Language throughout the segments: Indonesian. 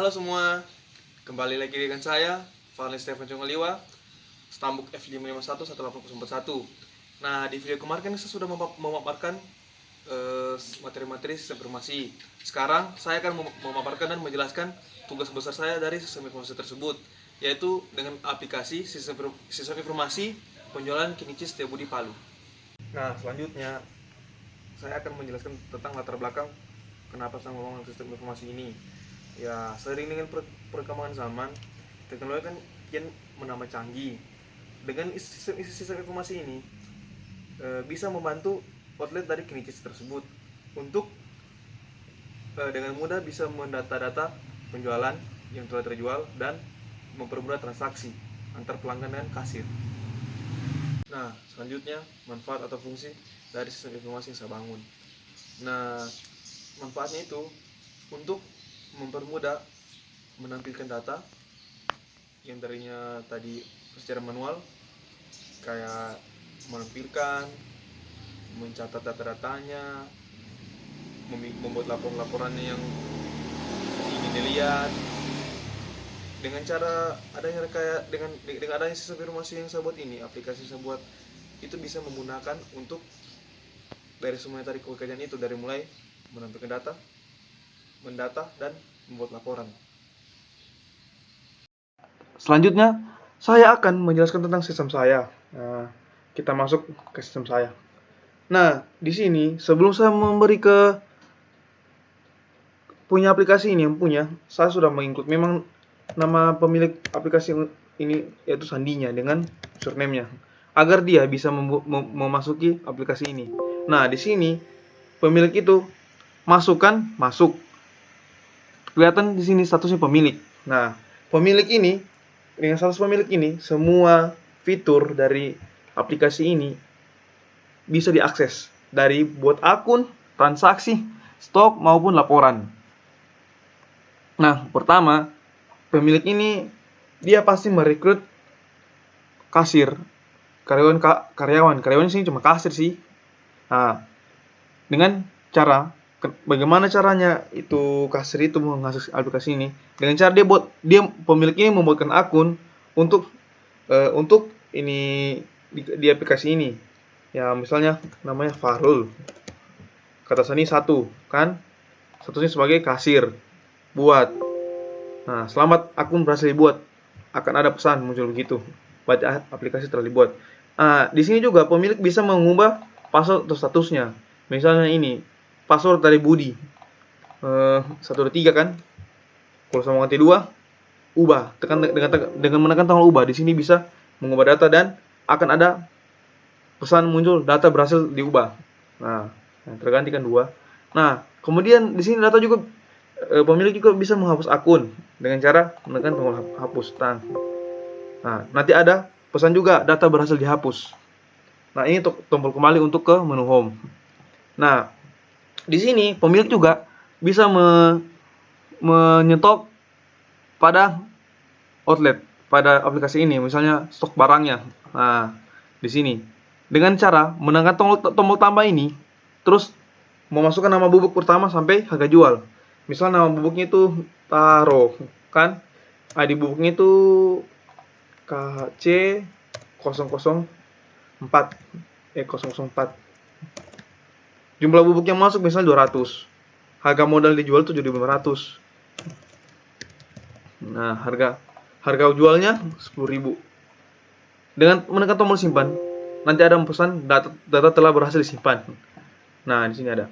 Halo semua, kembali lagi dengan saya, Farli Stefan Congoliwa, Stambuk F551-18041. Nah, di video kemarin kan saya sudah memaparkan materi-materi sistem informasi. Sekarang saya akan memaparkan dan menjelaskan tugas besar saya dari sistem informasi tersebut, yaitu dengan aplikasi sistem informasi penjualan Kinichi Setiabudi Palu. Nah, selanjutnya saya akan menjelaskan tentang latar belakang kenapa saya ngomong sistem informasi ini. Ya, seiring dengan perkembangan zaman, teknologi kan kian menambah canggih. Dengan sistem informasi ini bisa membantu outlet dari Kinichi tersebut untuk dengan mudah bisa mendata-data penjualan yang telah terjual dan mempermudah transaksi antar pelanggan dan kasir. Nah, selanjutnya manfaat atau fungsi dari sistem informasi yang saya bangun. Nah, manfaatnya itu untuk mempermudah menampilkan data yang tadinya tadi secara manual, kayak menampilkan, mencatat data-datanya, membuat laporan yang ingin dilihat. Dengan cara adanya kayak dengan adanya sistem informasi yang saya buat ini, aplikasi yang saya buat itu bisa menggunakan untuk dari semua tadi pekerjaan itu, dari mulai menampilkan data, mendata, dan membuat laporan. Selanjutnya, saya akan menjelaskan tentang sistem saya. Nah, kita masuk ke sistem saya. Nah, di sini sebelum saya memberi ke punya aplikasi ini yang punya, saya sudah menginclude memang nama pemilik aplikasi ini, yaitu sandinya dengan username-nya, agar dia bisa memasuki aplikasi ini. Nah, di sini pemilik itu masuk, kelihatan di sini statusnya pemilik. Nah, pemilik ini dengan status pemilik ini, semua fitur dari aplikasi ini bisa diakses dari buat akun, transaksi, stok maupun laporan. Nah, pertama, pemilik ini dia pasti merekrut kasir, karyawan di sini cuma kasir sih. Nah, dengan cara bagaimana caranya itu kasir itu mengakses aplikasi ini? Dengan cara dia pemilik ini membuatkan akun untuk ini di aplikasi ini. Ya, misalnya namanya Farul. Kata Sani 1, kan? Statusnya sebagai kasir. Buat. Nah, selamat akun berhasil dibuat. Akan ada pesan muncul begitu. Baca aplikasi telah dibuat. Nah, di sini juga pemilik bisa mengubah password atau statusnya. Misalnya ini, password dari Budi. 123 kan? Kalau sama ganti 2, ubah. Dengan menekan tombol ubah. Di sini bisa mengubah data dan akan ada pesan muncul data berhasil diubah. Nah, tergantikan 2. Nah, kemudian di sini data juga pemilik juga bisa menghapus akun dengan cara menekan tombol hapus. Nah, nanti ada pesan juga data berhasil dihapus. Nah, ini tombol kembali untuk ke menu home. Nah, di sini pemilik juga bisa menyetok pada outlet, pada aplikasi ini, misalnya stok barangnya. Nah, di sini dengan cara menekan tombol tambah ini, terus memasukkan nama bubuk pertama sampai harga jual. Misal nama bubuknya itu Taro, kan? ID bubuknya itu KC 004 004. Jumlah bubuk yang masuk misalnya 200. Harga modal dijual 7.500. Nah, harga jualnya 10.000. Dengan menekan tombol simpan, nanti ada pesan data telah berhasil disimpan. Nah, di sini ada.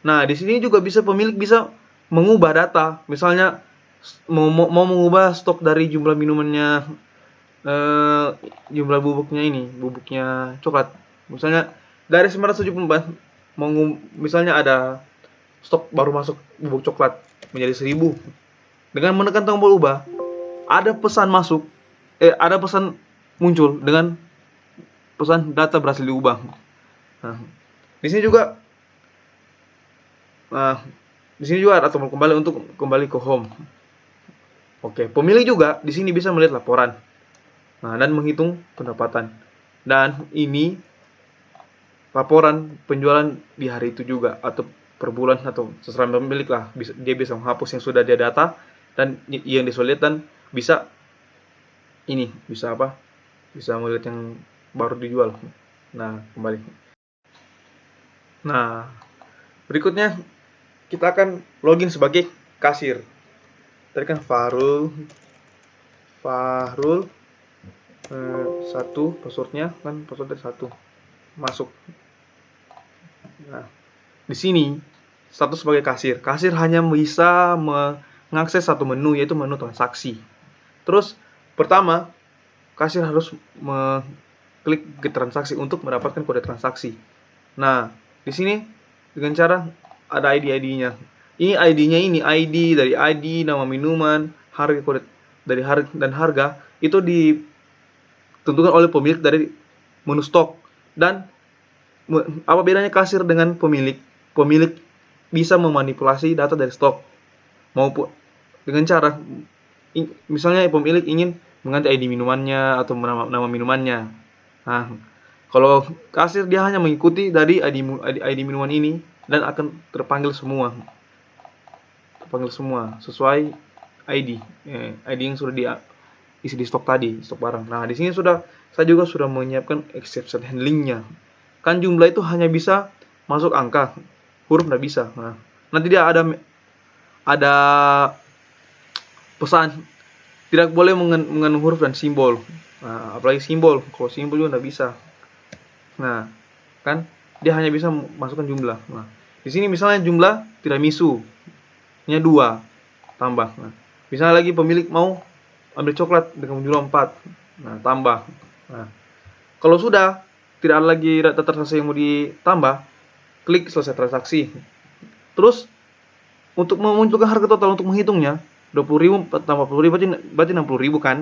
Nah, di sini juga pemilik bisa mengubah data. Misalnya mau mengubah stok dari jumlah minumannya, jumlah bubuknya coklat. Misalnya dari 974, misalnya ada stok baru masuk bubuk coklat menjadi 1000. Dengan menekan tombol ubah, ada pesan muncul dengan pesan data berhasil diubah. Nah, di sini juga ada tombol kembali untuk kembali ke home. Oke, pemilik juga di sini bisa melihat laporan. Nah, dan menghitung pendapatan. Dan ini laporan penjualan di hari itu juga, atau per bulan, atau seserah pemilik lah. Dia bisa menghapus yang sudah dia data dan yang disulitan bisa ini, bisa apa, bisa melihat yang baru dijual. Nah, kembali. Nah, berikutnya kita akan login sebagai kasir. Tadi kan Fahrul Fahrul satu, passwordnya kan passwordnya satu, masuk. Nah, di sini status sebagai kasir. Kasir hanya bisa mengakses satu menu, yaitu menu transaksi. Terus pertama, kasir harus mengklik ke transaksi untuk mendapatkan kode transaksi. Nah, di sini dengan cara ada ID-ID-nya. Ini ID-nya, ini ID dari ID, nama minuman, harga, kode dari harga, dan harga itu ditentukan oleh pemilik dari menu stok. Dan apa bedanya kasir dengan pemilik? Pemilik bisa memanipulasi data dari stok maupun dengan cara misalnya pemilik ingin mengganti ID minumannya atau nama minumannya. Nah, kalau kasir dia hanya mengikuti dari ID minuman ini dan akan terpanggil semua sesuai ID yang sudah diisi di stok tadi, stok barang. Nah, di sini saya juga sudah menyiapkan exception handlingnya. Kan jumlah itu hanya bisa masuk angka, huruf nggak bisa. Nah, nanti dia ada pesan tidak boleh mengandung huruf dan simbol. Nah, apalagi simbol, kalau simbol juga nggak bisa. Nah, kan dia hanya bisa masukkan jumlah. Nah, di sini misalnya jumlah tiramisu nya 2 tambah. Nah, misalnya lagi pemilik mau ambil coklat dengan jumlah 4. Nah, tambah. Nah, kalau sudah tidak ada lagi data transaksi yang mau ditambah, klik selesai transaksi. Terus untuk memunculkan harga total untuk menghitungnya, 20.000 tambah 10.000 berarti 60.000 kan?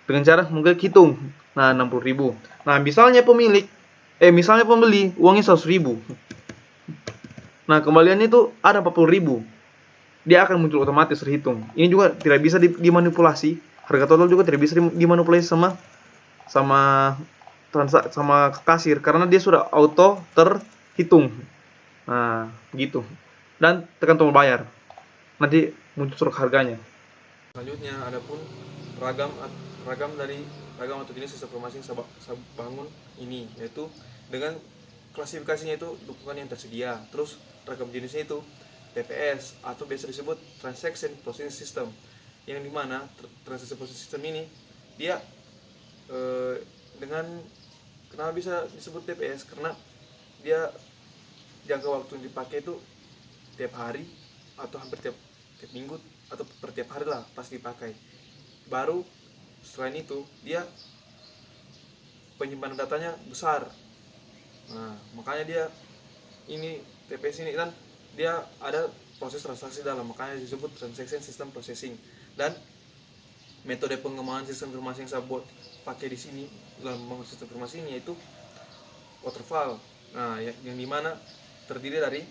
Dengan cara mengklik hitung. Nah, 60.000. Nah, misalnya pembeli uangnya 100.000. Nah, kembaliannya itu ada 40.000. Dia akan muncul otomatis terhitung. Ini juga tidak bisa dimanipulasi. Harga total juga tidak bisa dimanipulasi sama kasir karena dia sudah auto terhitung. Nah, gitu. Dan tekan tombol bayar. Nanti muncul surat harganya. Selanjutnya adapun ragam atau jenis sistem informasi yang saya bangun ini, yaitu dengan klasifikasinya itu dukungan yang tersedia. Terus ragam jenisnya itu TPS atau biasa disebut Transaction Processing System, yang dimana Transaction Processing System ini dia dengan kenapa bisa disebut TPS karena dia jangka waktu yang dipakai itu tiap hari atau hampir tiap minggu atau per tiap hari lah pasti dipakai. Baru selain itu dia penyimpanan datanya besar. Nah, makanya dia ini TPS ini kan dia ada proses transaksi dalam, makanya disebut Transaction System Processing. Dan metode pengembangan sistem informasi yang saya buat pakai di sini dalam membangun sistem informasi ini yaitu waterfall. Nah, yang dimana terdiri dari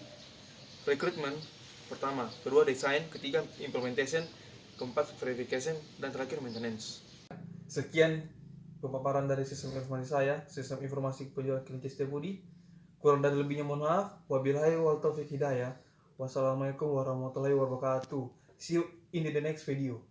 recruitment pertama, kedua design, ketiga implementation, keempat verification, dan terakhir maintenance. Sekian pemaparan dari sistem informasi saya, sistem informasi penjualan kelinci Setiabudi. Kurang dan lebihnya mohon maaf. Wabillahi wal taufiq hidayah. Wassalamualaikum warahmatullahi wabarakatuh. See you in the next video.